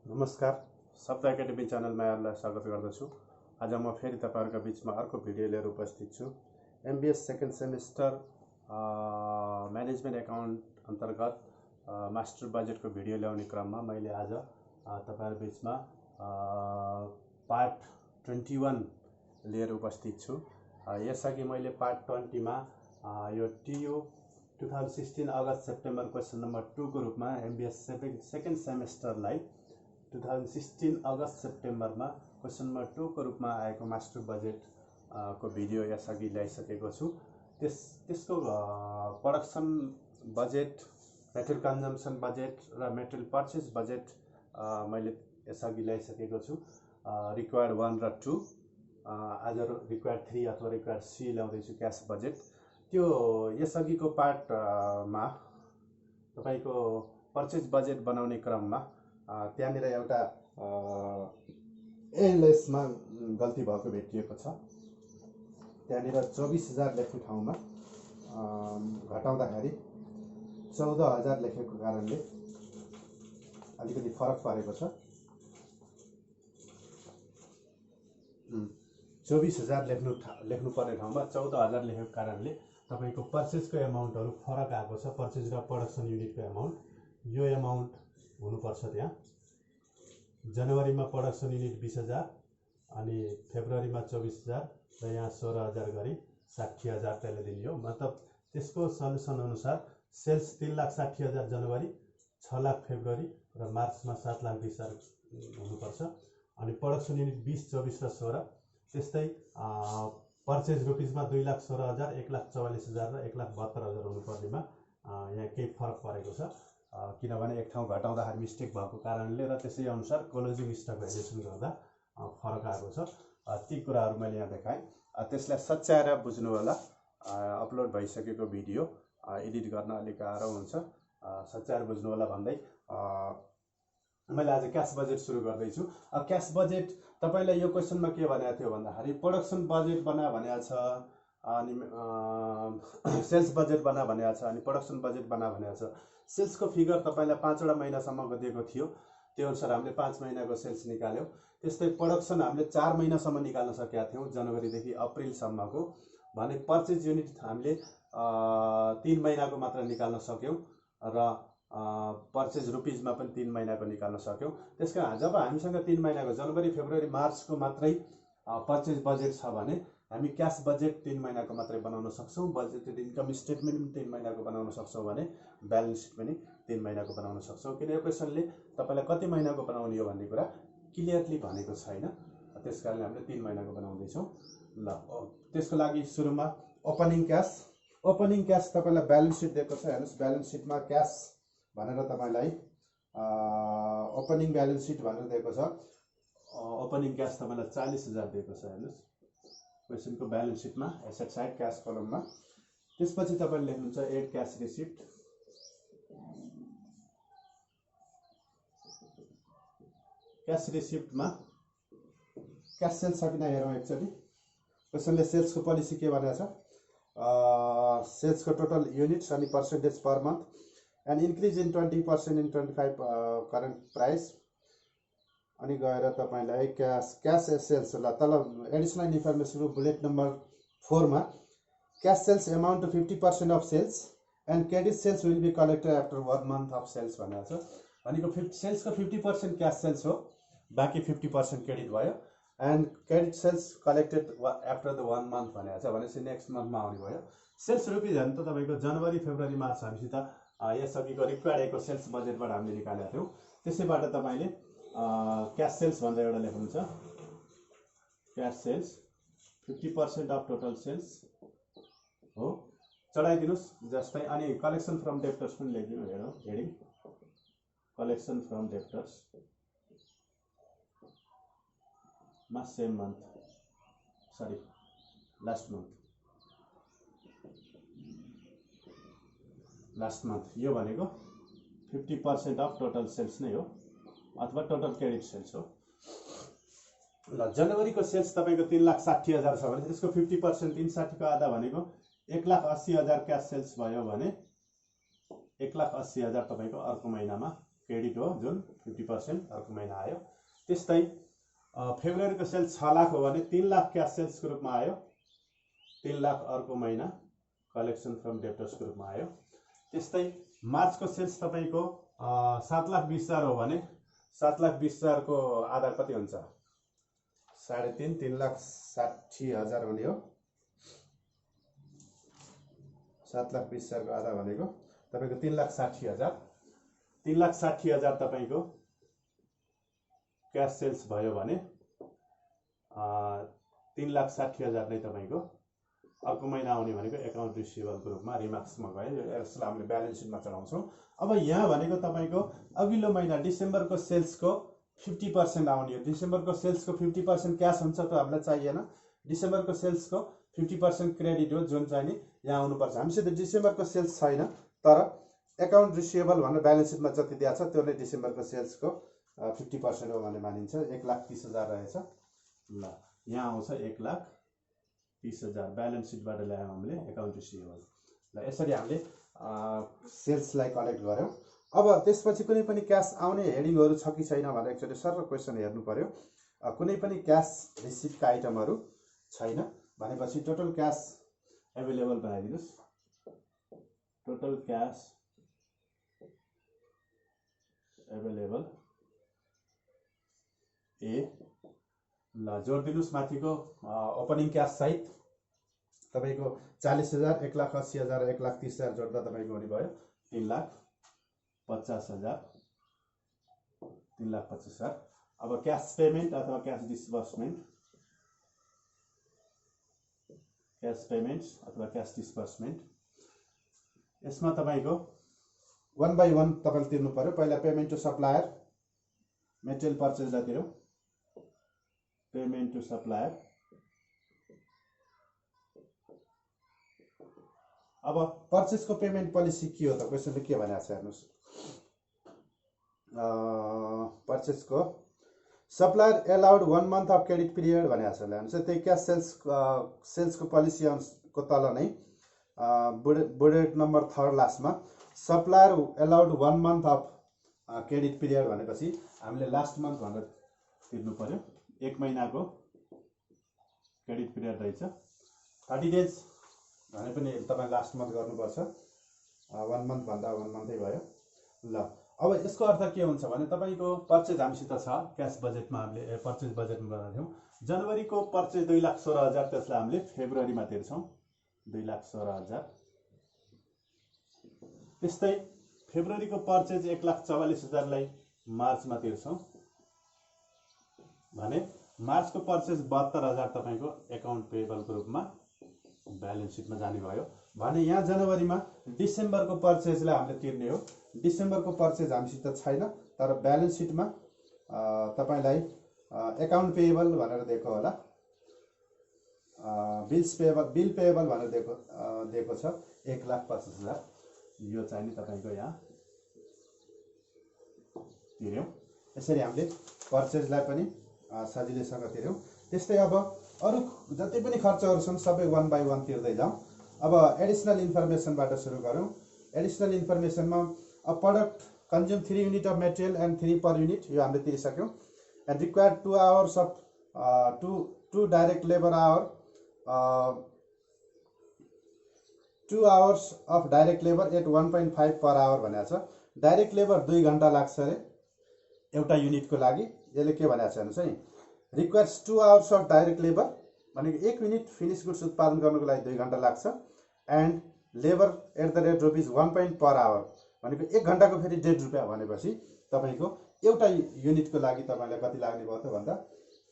नमस्कार, शब्द एकाडेमी च्यानलमा यहाँलाई स्वागत गर्दछु। आज म फेरि तपाईहरुको बीचमा अर्को भिडियो लिएर उपस्थित छु। MBS second semester management account अन्तर्गत मास्टर बजेटको भिडियो ल्याउने क्रममा मैले आज तपाईहरु बीचमा पार्ट 21 लिएर उपस्थित छु। यसअघि मैले पार्ट 20 मा यो टियु 2016 अगस्त सेप्टेम्बर क्वेशन नम्बर 2 को रूपमा एमबीएस सेकेन्ड सेमेस्टरलाई 2016 अगस्त सेप्टेम्बरमा क्वेशन नम्बर 2 को रूपमा आएको मास्टर बजेट को भिडियो यसअघि ल्याइसकेको छु। त्यसको production budget, material consumption budget र मेटेरियल पर्चेज बजेट मैले यसअघि ल्याइसकेको छु। रिक्वायर्ड 1 र 2, आज रिक्वायर्ड 3 अथवा रिक्वायर्ड C ल्याउँदैछु क्याश बजेट। त्यो यसअघिको पार्टमा तपाईको पर्चेज बजेट बनाउने क्रममा त्यहाँनिर एउटा एलएसमा गल्ती भएको भेटिएको छ। त्यहाँनिर 24,000 लेख्ने ठाउँमा घटाउँदाखेरि 14,000 लेखेको कारणले अलिकति फरक परेको छ। 24,000 लेख्नु पर्ने ठाउँमा 14,000 लेखेको कारणले तपाईको पर्चेजको एमाउन्टहरु फरक आएको छ। पर्चेज र प्रोडक्सन युनिटको एमाउन्ट यो एमाउन्ट हुनुपर्छ। त्यहाँ जनवरीमा प्रोडक्सन युनिट 20,000 अनि फेब्रुअरीमा 24,000 र यहाँ 16,000 गरी 60,000 त्यसले दिने हो। मतलब त्यसको सल्युसन अनुसार सेल्स 3,60,000 जनवरी, 6 लाख फेब्रुअरी र मार्चमा 7,20,000 हुनुपर्छ। अनि प्रोडक्सन युनिट 20, 24 र 16 त्यस्तै पर्चेज रुपिजमा 2,16,000, 1,44,000 र 1,72,000 हुनुपर्नेमा यहाँ केही फरक परेको छ। किनभने एक ठाउँ घटाउँदाखेरि मिस्टेक भएको कारणले र त्यसै अनुसार क्लोजिङ स्टक भ्यालुएसन गर्दा फरक आएको छ। ती कुराहरू मैले यहाँ देखाएँ। त्यसलाई सच्याएर बुझ्नु होला। अपलोड भइसकेको भिडियो एडिट गर्न अलिक गाह्रो हुन्छ, सच्याएर बुझ्नु होला भन्दै मैले आज क्याश बजेट सुरु गर्दैछु। क्याश बजेट तपाईलाई यो क्वेशनमा के भनेको थियो भन्दाखेरि प्रोडक्सन बजेट बना भनेको छ, अनि सेल्स बजेट बना भनेको छ, अनि प्रोडक्सन बजेट बना भनेको छ। सेल्सको फिगर तपाईलाई 5 वटा महिनासम्मको दिएको थियो। त्यो अनुसार हामीले 5 महिनाको सेल्स निकाल्यौं। त्यस्तै प्रोडक्सन हामीले 4 महिनासम्म निकाल्न सकेका थियौं, जनवरीदेखि अप्रिलसम्मको। भने पर्चेज युनिट हामीले 3 महिनाको मात्र निकाल्न सक्यौं र पर्चेज रुपिजमा पनि 3 महिनाको निकाल्न सक्यौं। त्यसकारण जब हामीसँग 3 महिनाको जनवरी, फेब्रुअरी, मार्चको मात्रै पर्चेज बजेट छ भने हामी क्याश बजेट 3 महिनाको मात्रै बनाउन सक्छौं। बजेटेड इन्कम स्टेटमेन्ट पनि 3 महिनाको बनाउन सक्छौं भने ब्यालेन्स सिट पनि 3 महिनाको बनाउन सक्छौं। किन यो क्वेशनले तपाईलाई कति महिनाको बनाउने हो भन्ने कुरा क्लियरली भनेको छैन। त्यसकारणले हामीले 3 महिनाको बनाउँदै छौं। ल, त्यसको लागि सुरुमा ओपनिङ क्याश तपाईलाई ब्यालेन्स सिट दिएको छ। हेर्नुस्, ब्यालेन्स सिटमा क्याश भनेर तपाईलाई ओपनिङ ब्यालेन्स सिट भनेर दिएको छ। ओपनिङ क्याश तपाईलाई 40,000 दिएको छ। हेर्नुस्, क्वेशनको ब्यालेन्स सिटमा एसेट साइड क्याश कलममा। त्यसपछि तपाईले लेख्नुहुन्छ एड क्याश रिसिप्ट। क्याश रिसिप्टमा क्याश सेल्स छ कि न हेरौँ एकचोटि। क्वेशनले सेल्सको पोलिसी के भनेको छ, सेल्सको टोटल युनिट्स अनि percentage per month and increase in 20% in 25 current price. अनि गएर तपाईलाई क्याश सेल्स ल तल एडिसनल इन्फर्मेसन बुलेट नम्बर 4 मा cash sales amount to 50% of sales and credit sales will be collected after 1 month of sales भनेको छ। भनेको सेल्सको 50% cash sales हो, बाँकी 50% क्रेडिट भयो। And credit sales collected after the 1 month भनेको छ, भनेपछि नेक्स्ट मन्थमा आउने भयो। सेल्स रुपिज हेर्नु त तपाईको जनवरी, फेब्रुअरी, मार्च हामीसित यसअघिको रिक्वायर्ड एको सेल्स बजेटबाट हामीले निकालेका थियौँ। त्यसैबाट तपाईले क्याश सेल्स भनेर एउटा लेख्नुहुन्छ। Cash sales 50% of total sales हो, चढाइदिनुस् जस्तै। अनि कलेक्सन फ्रम डेप्टर्स पनि लेखिदिनु। हेरौँ हेडिङ कलेक्सन फ्रम डेप्टर्स मा same month, sorry last month. यो भनेको 50% अफ टोटल सेल्स नै हो अथवा टोटल क्रेडिट सेल्स हो। ल, जनवरीको सेल्स तपाईको 3,60,000 छ भने त्यसको 50% 360 को आधा भनेको 1,80,000 क्याश सेल्स भयो भने 1,80,000 तपाईको अर्को महिनामा क्रेडिट हो जुन 50% अर्को महिना आयो। त्यस्तै फेब्रुअरीको सेल्स 6 लाख हो भने 3 लाख क्यास सेल्सको रूपमा आयो, 3 लाख अर्को महिना कलेक्सन फ्रम डेप्टर्सको रूपमा आयो। त्यस्तै मार्चको सेल्स तपाईँको 7,20,000 हो भने 7,20,000 को आधार कति हुन्छ? 3.5 3,60,000 हुने हो। 7,20,000 को आधा भनेको तपाईँको 3,60,000। 3,60,000 तपाईँको क्यास सेल्स भयो भने 3,60,000 नै तपाईँको अर्को महिना आउने भनेको एकाउन्ट रिसिभेबलको रूपमा रिमार्क्समा गयो। यसलाई हामीले ब्यालेन्स सिटमा चढाउँछौँ। अब यहाँ भनेको तपाईँको अघिल्लो महिना डिसेम्बरको सेल्सको 50% आउने हो। डिसेम्बरको सेल्सको 50% क्यास हुन्छ त हामीलाई चाहिएन। डिसेम्बरको सेल्सको 50% क्रेडिट हो जुन चाहिँ नि यहाँ आउनुपर्छ। हामीसित डिसेम्बरको सेल्स छैन, तर एकाउन्ट रिसिभेबल भनेर ब्यालेन्स सिटमा जति दिएको छ त्यो नै डिसेम्बरको सेल्सको 50% हो भन्ने मानिन्छ। 1,30,000 रहेछ। ल यहाँ आउँछ 1,30,000 ब्यालेन्स सिटबाट ल्यायौँ हामीले एकाउन्ट रिसिभेबल। ल यसरी हामीले सेल्सलाई कलेक्ट गऱ्यौँ। अब त्यसपछि कुनै पनि क्यास आउने हेडिङहरू छ कि छैन भनेर एकचोटि सर क्वेसन हेर्नु पर्यो। कुनै पनि क्यास रिसिभका आइटमहरू छैन भनेपछि टोटल क्यास एभाइलेबल बनाइदिनुहोस्। टोटल क्यास एभाइलेबल ए। ल जोड दिनुहोस् माथिको ओपनिङ क्यास सहित तपाईँको 40,000, 1,80,000, 1,30,000 जोड्दा तपाईँको हुने भयो 3,50,000, 3,50,000। अब क्यास पेमेन्ट अथवा क्यास डिस्बर्समेन्ट, क्यास पेमेन्ट्स अथवा क्यास डिस्बर्समेन्ट, यसमा तपाईँको 1 by 1 तपाईँले तिर्नु पर्यो। पहिला पेमेन्ट टु सप्लायर, मेटेरियल पर्चेजलाई तिरौँ। Payment to supplier. अब पर्चेजको पेमेन्ट पोलिसी के हो त? क्वेसनले के भनेको छ हेर्नुहोस्। पर्चेजको supplier allowed 1 month of credit period भनेको छ। हेर्नुहोस् त्यही क्यास सेल्सको पोलिसी को तल नै बुलेट नम्बर 3 लास्टमा supplier allowed 1 month of credit period भनेपछि हामीले लास्ट मन्थ भनेर तिर्नु पर्यो। 1 महिनाको क्रेडिट पिरियड रहेछ। 30 days भने पनि तपाईँ लास्ट मन्थ गर्नुपर्छ। 1 month भन्दा 1 month भयो। ल अब यसको अर्थ के हुन्छ भने तपाईँको पर्चेज हामीसित छ क्यास बजेटमा, हामीले पर्चेज बजेटमा गरेका थियौँ। जनवरीको पर्चेज 2,16,000, त्यसलाई हामीले फेब्रुअरीमा तिर्छौँ 2,16,000। त्यस्तै फेब्रुअरीको पर्चेज 1,44,000 लाई मार्चमा तिर्छौँ भने मार्चको पर्चेज 72,000 तपाईँको एकाउन्ट पेएबलको रूपमा ब्यालेन्स सिटमा जाने भयो भने यहाँ जनवरीमा डिसेम्बरको पर्चेजलाई हामीले तिर्ने हो। डिसेम्बरको पर्चेज हामीसित छैन, तर ब्यालेन्स सिटमा तपाईँलाई एकाउन्ट पेएबल भनेर दिएको होला, बिल पेएबल भनेर दिएको छ 1,50,000। यो चाहिँ नि तपाईँको यहाँ तिर्यौँ। यसरी हामीले पर्चेजलाई पनि सजिलैसँग तिर्यौँ। त्यस्तै अब अरू जति पनि खर्चहरू छन् सबै 1 by 1 तिर्दै जाउँ। अब एडिसनल इन्फर्मेसनबाट सुरु गरौँ। एडिसनल इन्फर्मेसनमा product consume 3 unit of material and 3 per unit, यो हामीले तिरिसक्यौँ। And required 2 hours of 2 direct labour hour, 2 hours of direct labour at 1.5 per hour भनेको छ। डाइरेक्ट लेबर 2 घण्टा लाग्छ अरे एउटा युनिटको लागि। यसले के भनेको छ हेर्नुहोस् है। Requires 2 hours of direct labour भनेको 1 युनिट फिनिस गुड्स उत्पादन गर्नको लागि 2 घण्टा लाग्छ। And labour at the rate ₹1 per hour भनेको 1 घण्टाको फेरि ₹1.5 भनेपछि तपाईँको एउटा युनिटको लागि तपाईँलाई कति लाग्ने भयो त भन्दा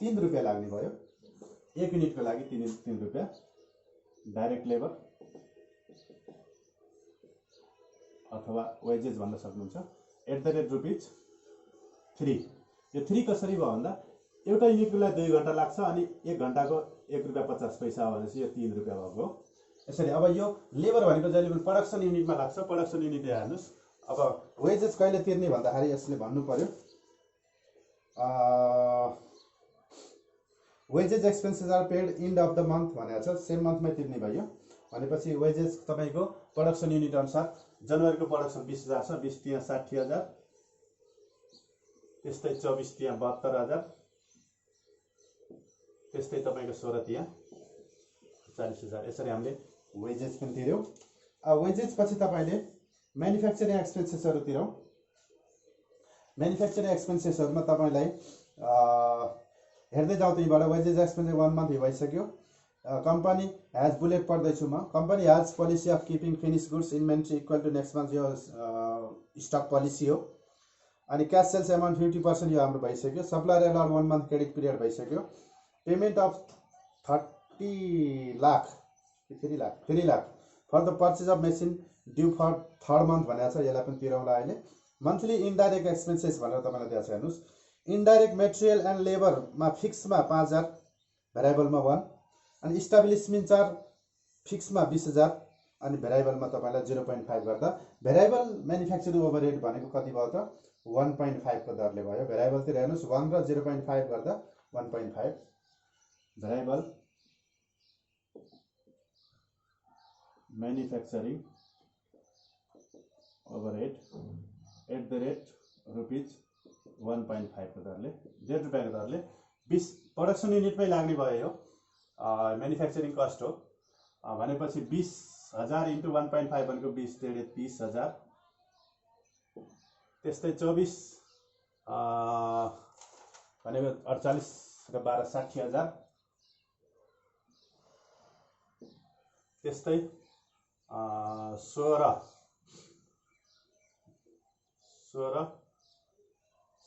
₹3 लाग्ने भयो। 1 युनिटको लागि ₹3 डाइरेक्ट लेबर अथवा वेजेस भन्न सक्नुहुन्छ। At the rate ₹3। यो 3 कसरी भयो भन्दा एउटा युनिटको लागि 2 घण्टा लाग्छ अनि 1 घण्टाको ₹1.50 हो भनेपछि यो ₹3 भएको। यसरी अब यो लेबर भनेको जहिले पनि प्रोडक्सन युनिटमा लाग्छ। प्रोडक्सन युनिट हेर्नुहोस्। अब वेजेस कहिले तिर्ने भन्दाखेरि यसले भन्नु पर्यो wages expenses are paid end of the month भनेको छ। सेम मन्थमै तिर्ने भयो भनेपछि वेजेस तपाईँको प्रोडक्सन युनिट अनुसार जनवरीको प्रोडक्सन 20,000 छ, 20 × 60,000 त्यस्तै 24 त्यहाँ 72,000, त्यस्तै तपाईको 16 त्यहाँ 40,000। यसरी हामीले वेजेस पनि तिर्यौं। वेजेस पछि तपाईले म्यानुफ्याक्चरिङ एक्सपेन्सेसहरु तिरौं। म्यानुफ्याक्चरिङ एक्सपेन्सेसहरुमा तपाईलाई हेर्दै जाउँ त्यहीबाट वेजेस एक्सपेन्सेस 1 मन्थ भइसक्यो। कंपनी हैज बुलेट पढ्दैछु म। Company has policy of keeping finish goods inventory equal to next month, यो स्टक पोलिसी हो। अनि क्याश सेल्स अमाउन्ट 50% यो हाम्रो भइसक्यो। Supplier allowed 1 month credit period भइसक्यो। Payment of 30 lakh 3 lakh for the purchase of machine due for 3rd month भनेको छ, यसलाई पनि तिरौँला अहिले। मन्थली इन्डाइरेक्ट एक्सपेन्सेस भनेर तपाईलाई दिएको छ, हेर्नुस्। इन्डाइरेक्ट मेटेरियल एन्ड लेबरमा फिक्समा 5,000, भेरिएबलमा 1, अनि इस्टाब्लिसमेन्ट चार्ज फिक्समा 20,000 अनि भेरिएबलमा तपाईलाई 0.5 गर्दा भेरिएबल म्यानुफ्याक्चरिङ ओभरहेड भनेको कति भयो त 1.5 को दरले भयो। भेरिएबल तिर हेर्नुस् 1 र 0.5 गर्दा 1.5 भेरिएबल म्यानुफ्याक्चरिङ ओभरहेड @रुपीज 1.5 को दरले 1.5 रुपैयाँको दरले 20 प्रोडक्सन युनिटमै लाग्ने भयो। यो म्यानुफ्याक्चरिङ कस्ट हो भनेपछि 20,000 × 1.5 भनेको 20 × 30,000। त्यस्तै 24 भनेको 48 र 12 60,000। त्यस्तै 16 र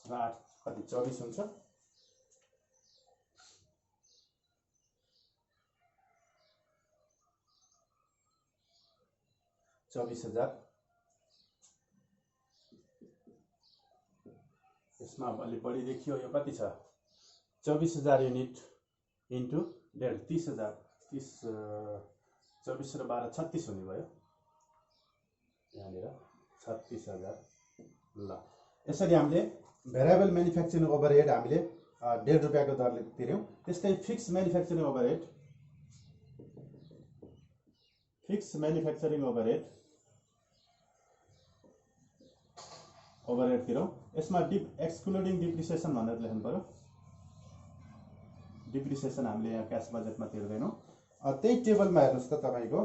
8 कति 24 हुन्छ। 24,000। यसमा अलि बढी देखियो, यो कति छ 24,000 युनिट इन्टु 1.5 30,000 30 24 र 12 36 हुने भयो यहाँनिर 36,000। ल यसरी हामीले भेरिएबल म्यानुफ्याक्चरिङ ओभरहेड हामीले 1.5 रुपैयाँको दरले तिर्यौं। त्यस्तै फिक्स म्यानुफ्याक्चरिङ ओभरहेड तिरौं। यसमा एक्सक्लुडिङ डिप्रिसिएसन भनेर लेख्नु पर्यो। डिप्रिसिएसन हामीले यहाँ क्याश बजेटमा तिर्दैनौं। त्यही टेबलमा हेर्नुस् त तपाईको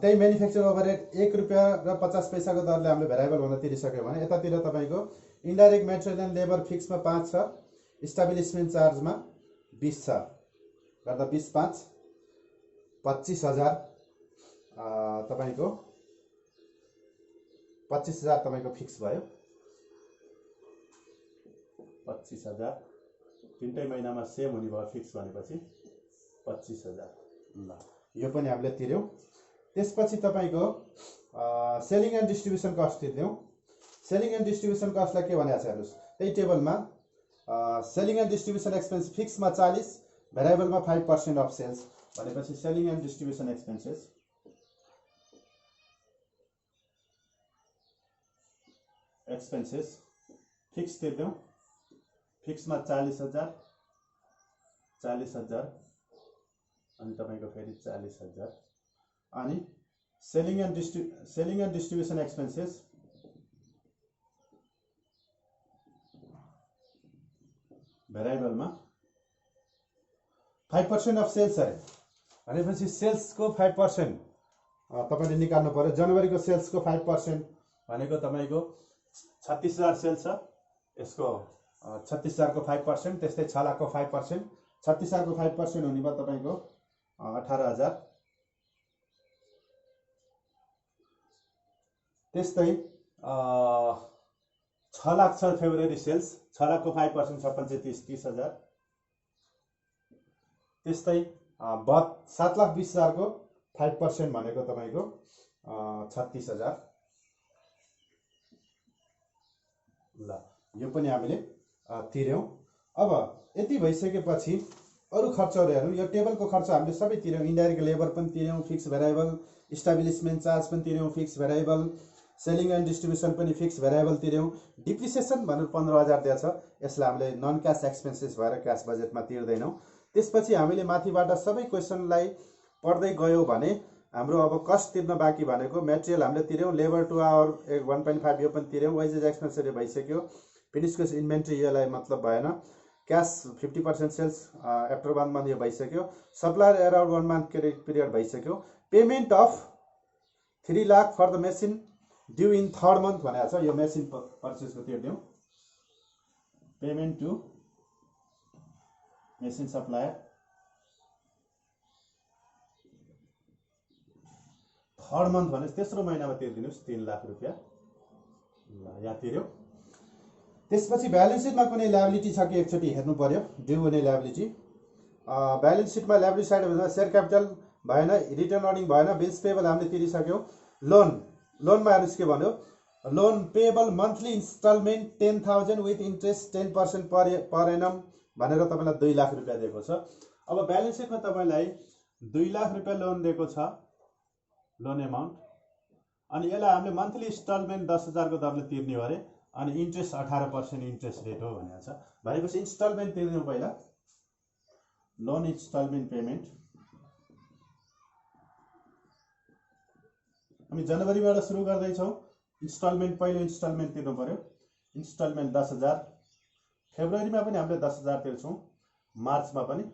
त्यही म्यानुफ्याक्चरिङ ओभरहेड 1 रुपैयाँ र 50 पैसाको दरले हामीले भेरिएबल भनेर तिरिसक्यो भने यतातिर तपाईको इन्डाइरेक्ट मेटेरियल एन्ड लेबर फिक्समा 5 छ, इस्टाब्लिसमेन्ट चार्जमा 20 छ, गर्दा 20 5 25,000 तपाईको 25,000 तपाईको फिक्स भयो। 25,000 तीनटै महिनामा सेम हुने भयो फिक्स भनेपछि 25,000। ल यो पनि हामीले तिर्यौं। त्यसपछि तपाईको सेलिङ एन्ड डिस्ट्रिब्युसन कस्ट तिर्यौं। सेलिङ एन्ड डिस्ट्रिब्युसन कस्टलाई के भनेको छ हेर्नुस्, त्यही टेबलमा सेलिङ एन्ड डिस्ट्रिब्युसन एक्सपेन्स फिक्समा 40, भेरिएबलमा 5% अफ सेल्स भनेपछि selling and distribution expenses fix तिर्यौं। फिक्समा 40,000 अनि तपाईको फेरि 40,000 अनि सेलिङ एन्ड डिस्ट्रिब्युसन एक्सपेन्सेस भेरिएबलमा 5% अफ सेल्स अरे भनेपछि सेल्सको 5% तपाईले निकाल्नु पर्यो। जनवरीको सेल्सको 5% भनेको तपाईको 36,000 सेल्स छ, यसको 36,000 को 5%, त्यस्तै 6 लाख को 5%, 36,000 को 5% हुने भयो तपाईको 18,000। त्यस्तै 6 लाख छ फेब्रुअरी सेल्स, 6 लाख को 5% 30,000। त्यस्तै 7,20,000 को 5% भनेको तपाईको 36,000। ल यो पनि हामीले तिर्यौं। अब यति भइसकेपछि अरु खर्चहरु हेरौं। यो टेबलको खर्च हामीले सबै तिर्यौं। इन्डाइरेक्ट लेबर पनि तिर्यौं, फिक्स भेरिएबल, इस्टाब्लिसमेन्ट चार्ज पनि तिर्यौं, fix variable, selling and distribution पनि फिक्स भेरिएबल तिर्यौं। डिप्रिसिएसन भनेर 15,000 दिएको छ, यसलाई हामीले नन क्याश एक्सपेन्सेस भएर क्याश बजेटमा तिर्दैनौं। त्यसपछि हामीले माथिबाट सबै क्वेशनलाई पढ्दै गयौं भने हाम्रो अब कस्ट तिर्न बाँकी भनेको मेटेरियल हामीले तिर्यौँ, लेबर टु आवर 1.5 यो पनि तिर्यौँ, वेजेस एक्सपेन्स भइसक्यो, फिनिश गुड्स इन्भेन्ट्री यसलाई मतलब भएन, क्यास 50% सेल्स आफ्टर 1 मन्थ यो भइसक्यो, supplier around 1 month credit period भइसक्यो, payment of 3 lakh for the machine due in 3rd month भनेको छ, यो मेसिन पर्चेसको तिर्दिउँ, payment to machine supplier 3rd month भने तेस्रो महिनामा तिर्दिनुस् 3 लाख रुपैयाँ। ल यहाँ तिर्यो। त्यसपछि ब्यालेन्स सिटमा कुनै लायबिलिटी छ कि एकचोटि हेर्नु पर्यो, ड्यू हुने लायबिलिटी। ब्यालेन्स सिटमा लायबिलिटी साइड भन्दा शेयर क्यापिटल भएन, रिटर्न अर्निङ भएन, बिल्स पेबल हामीले तिरिसक्यौँ, लोनमा हेर्नुहोस् के भन्यो, loan payable monthly instalment 10,000 with interest 10% per annum भनेर तपाईँलाई 2 लाख रुपैयाँ दिएको छ। अब ब्यालेन्स सिटमा तपाईँलाई 2 लाख रुपैयाँ लोन दिएको छ, लोन एमाउन्ट, अनि यसलाई हामीले मन्थली इन्स्टलमेन्ट 10,000 को दरले तिर्ने हो अरे, अनि इन्ट्रेस्ट 18% इन्ट्रेस्ट रेट हो भनेको छ। भनेपछि इन्स्टलमेन्ट तिर्दिउँ पहिला, लोन इन्स्टलमेन्ट पेमेन्ट हामी जनवरीबाट सुरु गर्दैछौँ। इन्स्टलमेन्ट पहिलो इन्स्टलमेन्ट तिर्नु पर्यो, इन्स्टलमेन्ट 10,000, फेब्रुअरीमा पनि हामीले 10,000 तिर्छौँ, मार्चमा पनि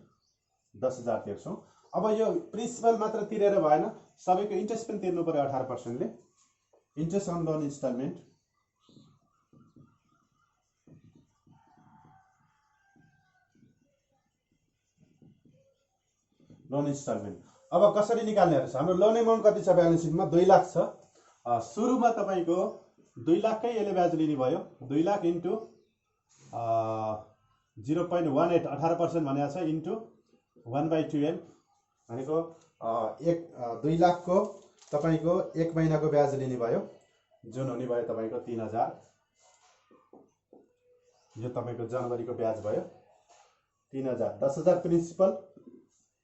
10,000 तिर्छौँ। अब यो प्रिन्सिपल मात्र तिरेर भएन, सबैको इन्ट्रेस्ट पनि तिर्नु पर्यो 18% ले, interest on loan instalment. Loan instalment अब कसरी निकाल्ने हेर्नुहोस्, हाम्रो लोन एमाउन्ट कति छ ब्यालेन्स सिटमा 2 लाख छ। सुरुमा तपाईँको 2 लाखकै यसले ब्याज लिने भयो, 2 लाख इन्टु 0.18 18% भनेको छ, इन्टु 1/12 भनेको 2 लाखको तपाईँको 1 महिनाको ब्याज लिने भयो, जुन हुने भयो तपाईँको 3,000, यो तपाईँको जनवरीको ब्याज भयो 3,000, 10,000 प्रिन्सिपल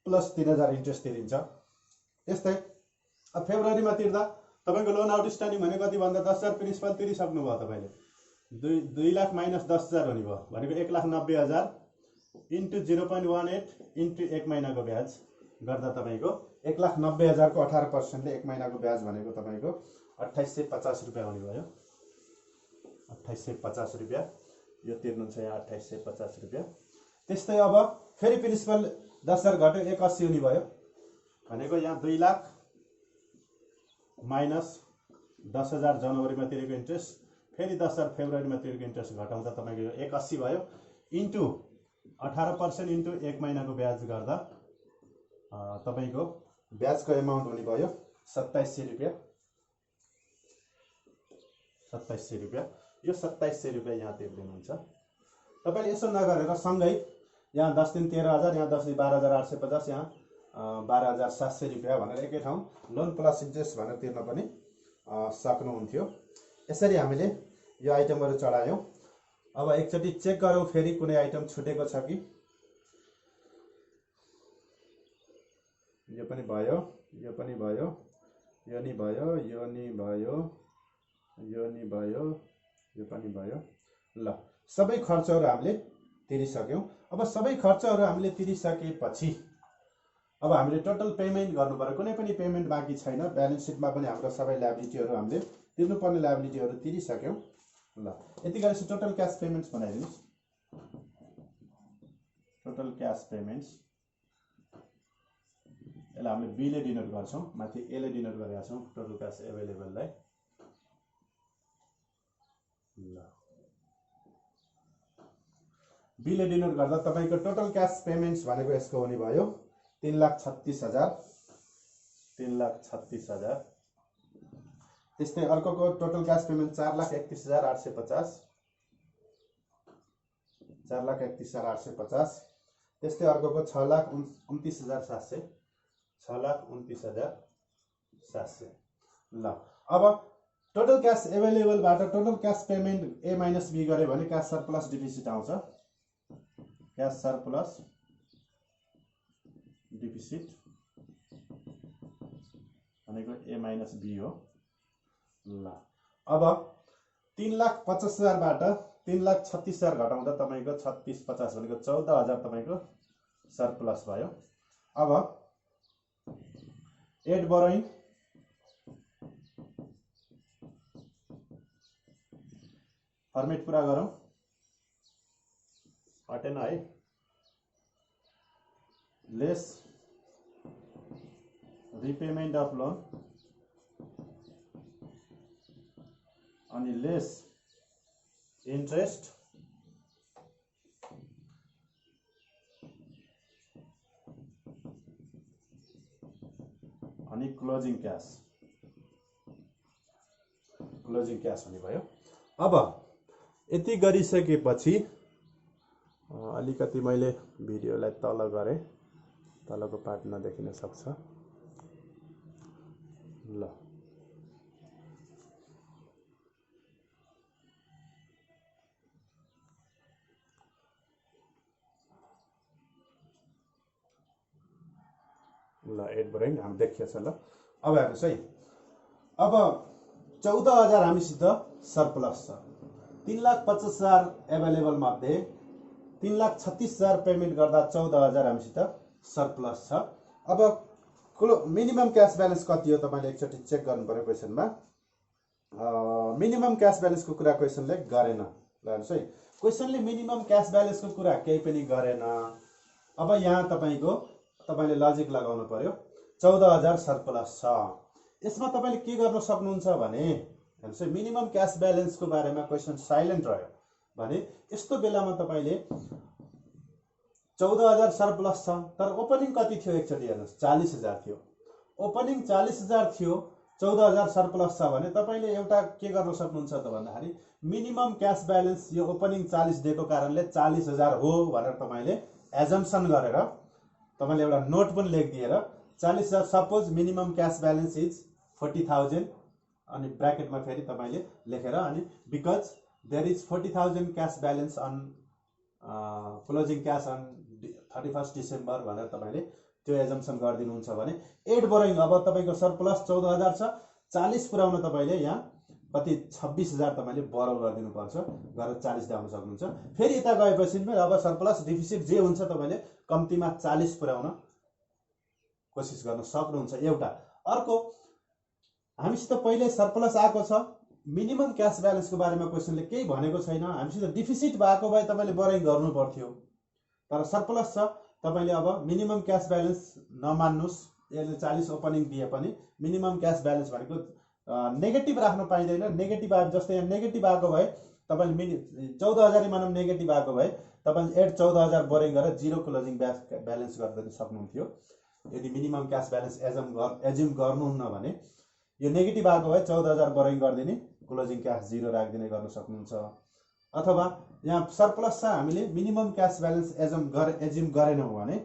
प्लस 3,000 इन्ट्रेस्ट तिरिन्छ। त्यस्तै अब फेब्रुअरीमा तिर्दा तपाईँको लोन आउटस्ट्यान्डिङ भने कति भन्दा 10,000 प्रिन्सिपल तिरिसक्नु भयो तपाईँले, 2 लाख माइनस 10,000 हुने भयो भनेको 1,90,000 इन्टु 0.18 इन्टु 1 महिनाको ब्याज गर्दा तपाईँको 1,90,000 को 18% ले 1 महिनाको ब्याज भनेको तपाईँको 2,850 रुपैयाँ हुने भयो, 2,850 रुपैयाँ यो तिर्नुहुन्छ यहाँ 2,850 रुपैयाँ। त्यस्तै अब फेरि प्रिन्सिपल 10,000 घट्यो 81 हुने भयो भनेको यहाँ 2 लाख माइनस 10,000 जनवरीमा तिरेको इन्ट्रेस्ट, फेरि 10,000 फेब्रुअरीमा तिरेको इन्ट्रेस्ट घटाउँदा तपाईँको यो 81 भयो, इन्टु 18% इन्टु 1 महिनाको ब्याज गर्दा तपाईँको ब्याजको एमाउन्ट हुने भयो 2,700 रुपैयाँ, 2,700 रुपैयाँ। यो 2,700 रुपैयाँ यहाँ तिर्दिनुहुन्छ। तपाईँले यसो नगरेर सँगै यहाँ 10 दिन 13,000, यहाँ 10 दिन 12,850, यहाँ 12,700 रुपैयाँ भनेर एकै ठाउँ लोन प्लस इन्ट्रेस्ट भनेर तिर्न पनि सक्नुहुन्थ्यो। यसरी हामीले यो आइटमहरू चढायौँ। अब एकचोटि चेक गरौँ फेरि कुनै आइटम छुटेको छ कि। यो पनि भयो, यो पनि भयो, यो नि भयो, यो नि भयो, यो नि भयो, यो पनि भयो। ल सबै खर्चहरू हामीले तिरिसक्यौँ। अब सबै खर्चहरू हामीले तिरिसकेपछि अब हामीले टोटल पेमेन्ट गर्नु पर्यो, कुनै पनि पेमेन्ट बाँकी छैन। ब्यालेन्स सिटमा पनि हाम्रो सबै लायबिलिटीहरू हामीले तिर्नुपर्ने लायबिलिटीहरू तिरिसक्यौँ। ल यति गरेपछि टोटल क्यास पेमेन्ट्स बनाइदिनुहोस्। टोटल क्यास पेमेन्ट्स यसलाई हामीले बीले डिनोट गर्छौँ, माथि एले डिनोट गरेका छौँ टोटल क्यास एभाइलेबललाई। ल बीले डिनोट गर्दा तपाईँको टोटल क्यास पेमेन्ट्स भनेको यसको हुने भयो 3,36,000, 3,36,000। त्यस्तै अर्कोको टोटल क्यास पेमेन्ट 4,31,850, 4,31,850। त्यस्तै अर्कोको 6,29,700, 6,29,700। ल अब टोटल क्यास एभाइलेबलबाट total cash payment a minus b गरे भने क्यास सरप्लस डिफिसिट आउँछ। क्यास सरप्लस डिफिसिट भनेको ए माइनस बी हो। ल अब 3,50,000 बाट 3,36,000 घटाउँदा तपाईँको 36,50 भनेको 14,000 तपाईँको सरप्लस भयो। अब एड बोरोइङ फर्मेट पुरा गरौँ, अटेन है। लेस रिपेमेन्ट अफ लोन अनि लेस इन्ट्रेस्ट अनि क्लोजिङ क्यास हुने भयो। अब यति गरिसकेपछि अलिकति मैले भिडियोलाई तल गरेँ, तलको पार्ट नदेखिन सक्छ। ल एड बोरिङ हामी देखिएछ। ल अब हेर्नुहोस् है, अब 14,000 हामीसित सरप्लस छ। 3,50,000 एभाइलेबल मध्ये 3,36,000 पेमेन्ट गर्दा 14,000 हामीसित सरप्लस छ। अब मिनिमम क्यास ब्यालेन्स कति हो तपाईँले एकचोटि चेक गर्नु पर्यो क्वेसनमा। मिनिमम क्यास ब्यालेन्सको कुरा क्वेसनले गरेन। ल हेर्नुहोस् है, क्वेसनले मिनिमम क्यास ब्यालेन्सको कुरा केही पनि गरेन। अब यहाँ तपाईँले लजिक लगाउनु पर्यो। 14,000 सरप्लस छ, यसमा तपाईँले के गर्न सक्नुहुन्छ भने हेर्नुहोस् है, मिनिमम क्यास ब्यालेन्सको बारेमा क्वेसन साइलेन्ट रह्यो भने यस्तो बेलामा तपाईँले 14,000 सरप्लस छ तर ओपनिङ कति थियो एकचोटि हेर्नुहोस्, 40,000 थियो। ओपनिङ 40,000 थियो, 14,000 सरप्लस छ भने तपाईँले एउटा के गर्न सक्नुहुन्छ त भन्दाखेरि मिनिमम क्यास ब्यालेन्स यो ओपनिङ 40 दिएको कारणले 40,000 हो भनेर तपाईँले एजम्सन गरेर तपाईँले एउटा नोट पनि लेखिदिएर 40,000 suppose minimum cash balance is 40,000 अनि ब्र्याकेटमा फेरि तपाईँले लेखेर अनि because there is 40,000 cash balance on closing cash on 31 December भनेर तपाईँले त्यो एजम्सन गरिदिनुहुन्छ भने एड बोरोइङ अब तपाईँको सरप्लस 14,000 छ, 40 पुर्याउन तपाईँले यहाँ कति 26,000 तपाईँले बोरो गरिदिनुपर्छ, गरेर 40 ल्याउन सक्नुहुन्छ। फेरि यता गएपछि पनि अब सरप्लस डिफिसिट जे हुन्छ तपाईँले कम्तीमा 40 पुर्याउन कोसिस गर्न सक्नुहुन्छ एउटा। अर्को हामीसित पहिले सरप्लस आएको छ, मिनिमम क्यास ब्यालेन्सको बारेमा क्वेसनले केही भनेको छैन, हामीसित डिफिसिट भएको भए तपाईँले बोरोइङ गर्नु पर्थ्यो, तर सरप्लस छ। तपाईँले अब मिनिमम क्यास ब्यालेन्स नमान्नुहोस्, यसले 40 ओपनिङ दिए पनि मिनिमम क्यास ब्यालेन्स भनेको नेगेटिभ राख्न पाइँदैन। नेगेटिभ आयो जस्तै यहाँ नेगेटिभ आएको भए तपाईँले 14,000 मानौँ नेगेटिभ आएको भए तपाईँले एड 14,000 बोरोइङ गरेर 0 क्लोजिङ ब्यालेन्स गर्दै सक्नुहुन्थ्यो। यदि मिनिमम क्यास ब्यालेन्स एज्युम गर्नुहुन्न भने यो नेगेटिभ आएको भए 14,000 बोरोइङ गरिदिने, क्लोजिङ क्यास 0 राखिदिने गर्न सक्नुहुन्छ। अथवा यहाँ सरप्लस छ, हामीले मिनिमम क्यास ब्यालेन्स एज्युम गरेनौँ भने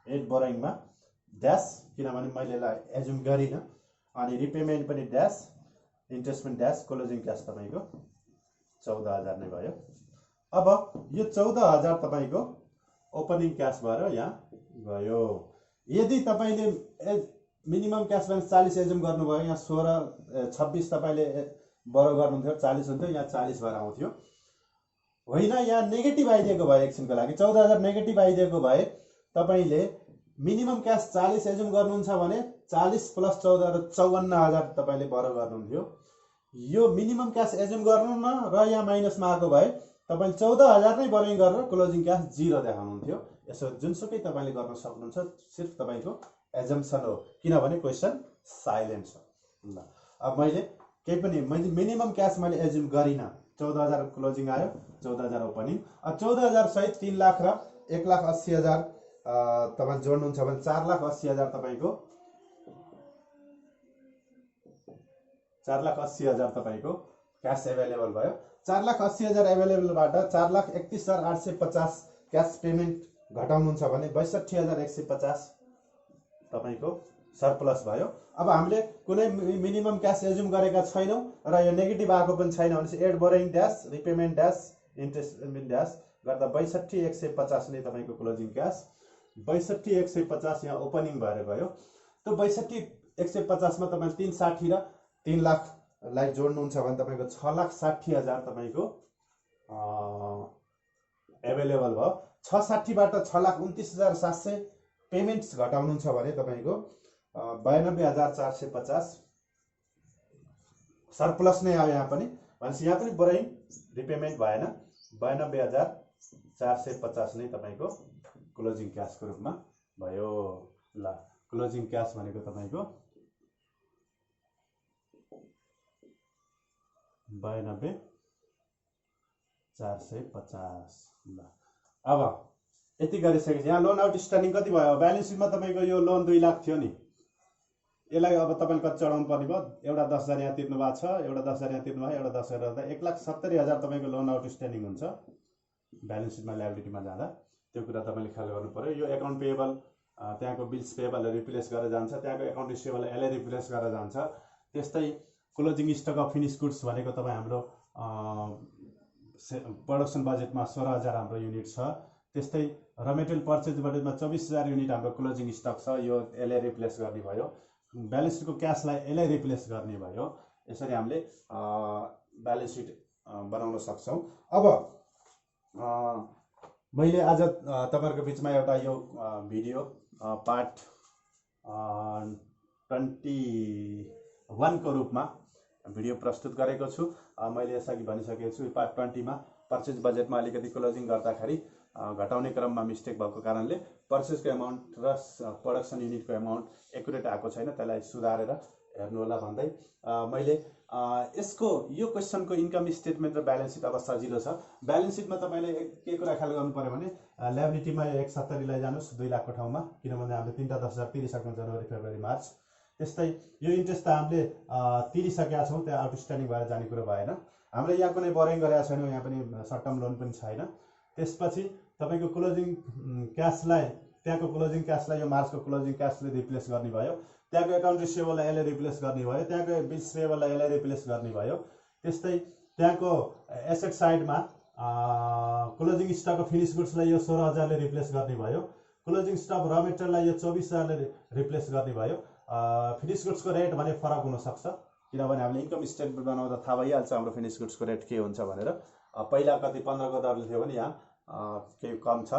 एड बोरोइङमा ड्यास, किनभने मैले यसलाई एज्युम गरिनँ, अनि रिपेमेन्ट पनि ड्यास, इन्ट्रेस्ट पनि ड्यास, क्लोजिङ क्यास तपाईँको 14,000 नै भयो। अब यो 14,000 तपाईँको ओपनिङ क्यास भएर यहाँ गयो। यदि तपाईँले मिनिमम क्यास ब्यालेन्स 40 एज्युम गर्नुभयो, यहाँ 26 तपाईँले बोरो गर्नुहुन्थ्यो, 40 हुन्थ्यो, यहाँ 40 भएर आउँथ्यो होइन। यहाँ नेगेटिभ आइदिएको भए एकछिनको लागि 14,000 नेगेटिभ आइदिएको भए तपाईँले मिनिमम क्यास 40 एज्युम गर्नुहुन्छ भने 40 प्लस 14 54,000 तपाईँले बोरो गर्नुहुन्थ्यो। यो मिनिमम क्यास एज्युम गर्नुहुन्न र यहाँ माइनसमा आएको भए तपाईँले 14,000 नै बोरोइङ गरेर क्लोजिङ क्यास 0 देखाउनुहुन्थ्यो। यसो जुनसुकै तपाईँले गर्न सक्नुहुन्छ, सिर्फ तपाईँको एजम्सन हो, किनभने क्वेसन साइलेन्ट छ। ल अब मैले केही पनि मिनिमम क्यास मैले एज्युम गरिनँ, 14,000 क्लोजिङ आयो, 14,000 ओपनिङ। अब 14,000 सहित 3 लाख र 1,80,000 तपाईँ जोड्नुहुन्छ भने 4,80,000 तपाईँको 4,80,000 तपाईँको क्यास एभाइलेबल भयो। 4,80,000 एभाइलेबलबाट 4,31,850 क्यास पेमेन्ट घटाउनुहुन्छ भने 62,150 तपाईँको सरप्लस भयो। अब हामीले कुनै मिनिमम क्यास एज्युम गरेका छैनौँ र यो नेगेटिभ आएको पनि छैन भनेपछि add borrowing dash, repayment dash, interest payment dash गर्दा 62,150 नै तपाईँको क्लोजिङ क्यास। 62,150 यहाँ ओपनिङ भएर गयो। त्यो 62,150 मा तपाईँ 360 र 3 लाखलाई जोड्नुहुन्छ भने तपाईँको 6,60,000 तपाईँको एभाइलेबल भयो। 660 बाट 6,29,700 पेमेन्ट्स घटाउनुहुन्छ भने तपाईँको 92,450 सरप्लस नै आयो यहाँ पनि। भनेपछि यहाँ पनि बोरोइङ रिपेमेन्ट भएन। 92,450 नै तपाईको क्लोजिङ क्याशको रूपमा भयो। ल क्लोजिङ क्याश भनेको तपाईको 92,450। ल अब यति गरिसकेपछि यहाँ लोन आउटस्ट्यान्डिङ कति भयो? ब्यालेन्स सिटमा तपाईको यो लोन 2 लाख थियो नि, यसलाई अब तपाईले कति चढाउनु पर्ने भयो? एउटा 10,000 यहाँ तिर्नु भएको छ, एउटा 10,000 यहाँ तिर्नु भयो, एउटा 10,000 गर्दा 1,70,000 तपाईको लोन आउटस्ट्यान्डिङ हुन्छ ब्यालेन्स सिटमा लायबिलिटीमा जाँदा। त्यो कुरा तपाईले ख्याल गर्नु पर्यो। यो एकाउन्ट पेएबल त्यहाँको बिल्स पेएबल रिप्लेस गरेर जान्छ, त्यहाँको एकाउन्ट रिसिभेबल यसलाई रिप्लेस गरेर जान्छ। त्यस्तै closing stock of finish goods भनेको तपाईँ हाम्रो प्रोडक्सन बजेटमा 16,000 हाम्रो युनिट छ। त्यस्तै र मेटेरियल पर्चेज बजेटमा 24,000 युनिट हाम्रो क्लोजिङ स्टक छ, यो यसलाई रिप्लेस गर्ने भयो। ब्यालेन्स सिटको क्यासलाई यसलाई रिप्लेस गर्ने भयो। यसरी हामीले ब्यालेन्स सिट बनाउन सक्छौँ। अब मैले आज तपाईहरुको बिचमा एउटा यो भिडियो पार्ट 21 को रूपमा भिडियो प्रस्तुत गरेको छु। मैले यसअघि भनिसकेको छु पार्ट 20 मा पर्चेज बजेटमा अलिकति क्लोजिङ गर्दाखेरि घटाउने क्रममा मिस्टेक भएको कारणले पर्चेजको एमाउन्ट र प्रोडक्सन युनिटको एमाउन्ट एकुरेट आएको छैन, त्यसलाई सुधारेर हेर्नु होला भन्दै मैले यसको यो क्वेशनको इन्कम स्टेटमेन्ट र ब्यालेन्स सिट अब सजिलो छ। ब्यालेन्स सिटमा तपाईले के कुरा ख्याल गर्नु पर्यो भने लायबिलिटीमा 170 लैजानुस् 2 लाखको ठाउँमा, किनभने हामीले 3टा 10,000 तिरिसक्यौं जनवरी फेब्रुअरी मार्च। त्यस्तै यो इन्ट्रेस्ट त हामीले तिरिसकेका छौं, त्यो आउटस्ट्यान्डिङ भएर जाने कुरो भएन। हामीले यहाँ कुनै बोरोइङ गरेका छैनौं, यहाँ पनि सर्ट टर्म लोन पनि छैन। त्यसपछि तपाईको क्लोजिङ क्याशलाई त्यहाँको क्लोजिङ क्याशलाई यो मार्चको क्लोजिङ क्याशले रिप्लेस गर्ने भयो, त्यहाँको एकाउन्ट रिसिभेबललाई यसले रिप्लेस गर्ने भयो, त्यहाँको बिल्स पेएबललाई यसले रिप्लेस गर्ने भयो। त्यस्तै त्यहाँको एसेट साइडमा क्लोजिङ स्टक अफ फिनिश गुड्सलाई यो 16,000 ले रिप्लेस गर्ने भयो, क्लोजिङ स्टक र मेटेरियललाई यो 24,000 ले रिप्लेस गर्ने भयो। फिनिश गुड्सको रेट भने फरक हुन सक्छ, किनभने हामीले इन्कम स्टेटमेन्ट बनाउँदा थाहा भइहाल्छ हाम्रो फिनिश गुड्सको रेट के हुन्छ भनेर। पहिला कति 15 को दरले थियो भने यहाँ केही कम छ,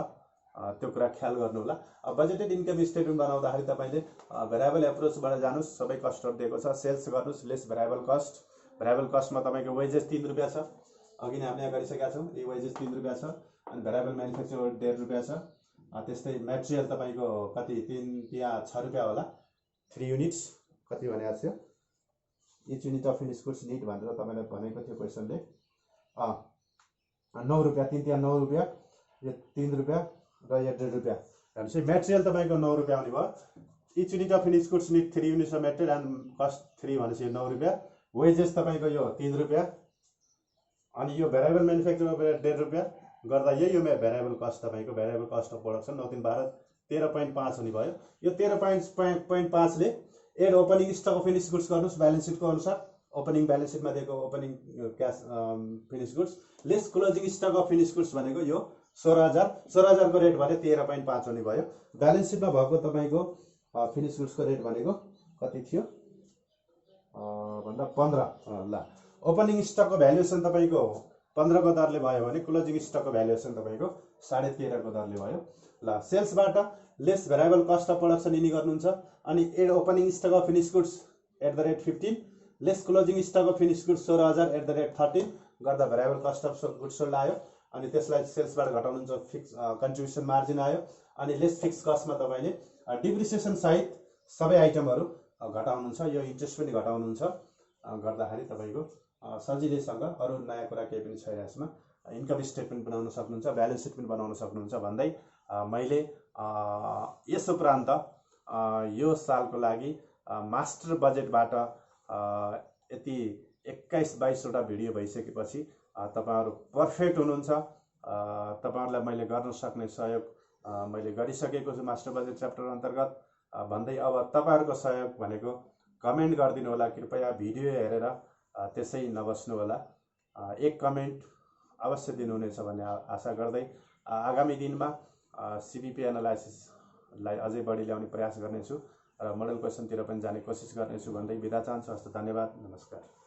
त्यो कुरा ख्याल गर्नु होला। बजेटेड इन्कम स्टेटमेन्ट बनाउँदाखेरि तपाईले भेरिएबल एप्रोचबाट जानुस्, सबै कस्टहरु दिएको छ, सेल्स गर्नुस् लेस भेरिएबल कस्ट। भेरिएबल कस्टमा तपाईको वेजेस 3 रुपैयाँ छ, अघि नै हामीले गरिसकेका छौं। यो वेजेस 3 रुपैयाँ छ, अनि भेरिएबल म्यानुफ्याक्चर 1.5 रुपैयाँ छ। त्यस्तै मटेरियल तपाईको कति 3 या 6 रुपैयाँ होला, 3 युनिट्स कति भनेको छ। Each unit of finish goods need भनेर तपाईलाई भनेको थियो क्वेशनले। 9 रुपैयाँ, 3 या 9 रुपैयाँ, यो 3 रुपैयाँ र यो 1.5 रुपैयाँ। भनेपछि मटेरियल तपाईको 9 रुपैयाँ आउने भयो। Each unit of finish goods need 3 units of material and cost 3 भनेपछि 9 रुपैयाँ। वेजेस तपाईको यो 3 रुपैयाँ, अनि यो भेरिएबल म्यानुफ्याक्चर 1.5 रुपैयाँ गर्दा यही हो भेरिएबल कस्ट तपाईको भेरिएबल कस्ट अफ प्रोडक्सन 9 3 12 13.5 हुने भयो। यो 13.5 ले add opening stock of finish goods गर्नुस् ब्यालेन्स सिटको अनुसार। ओपनिङ ब्यालेन्स सिटमा दिएको opening cash finish goods less closing stock of finish goods भनेको यो 16,000 को रेट भने 13.5 हुने भयो। ब्यालेन्स सिटमा भएको तपाईको फिनिश गुड्सको रेट भनेको कति थियो भन्दा 15। ल ओपनिङ स्टकको भ्यालुएसन तपाईको 15 को दरले भयो भने क्लोजिङ स्टकको भ्यालुएसन तपाईको 13.5 को दरले भयो। ल सेल्सबाट less variable cost of production यिनी गर्नुहुन्छ, अनि add opening stock of finish goods @15 less closing stock of finish goods 16,000 @13 गर्दा variable cost of goods sold आयो, अनि त्यसलाई सेल्सबाट घटाउनुहुन्छ फिक्स कन्ट्रिब्युसन मार्जिन आयो, अनि लेस फिक्स कस्टमा तपाईले डिप्रिसिएसन सहित सबै आइटमहरु घटाउनुहुन्छ, यो इन्ट्रेस्ट पनि घटाउनुहुन्छ। गर्दाखेरि तपाईको सजिलैसँग अरु नयाँ कुरा केही पनि छैन यसमा। इन्कम स्टेटमेन्ट बनाउन सक्नुहुन्छ, ब्यालेन्स सिट पनि बनाउन सक्नुहुन्छ भन्दै मैले यस उपरान्त यो सालको लागि मास्टर बजेटबाट यति 21-22 वटा भिडियो भइसकेपछि तपाईहरु पर्फेक्ट हुनुहुन्छ। तपाईहरुलाई मैले गर्न सक्ने सहयोग मैले गरिसकेको छु मास्टर बजेट च्याप्टर अन्तर्गत भन्दै अब तपाईहरुको सहयोग भनेको कमेन्ट गरिदिनु होला, कृपया भिडियो हेरेर त्यसै नबस्नु होला। एक कमेन्ट अवश्य दिनुहुनेछ भन्ने आशा गर्दै आगामी दिनमा सीबीपी एनालाइसिसलाई अझै बढी ल्याउने प्रयास गर्नेछु र मोडल क्वेशनतिर पनि जाने कोसिस गर्नेछु भन्दै बिदा चाहन्छु। हस्त धन्यवाद, नमस्कार।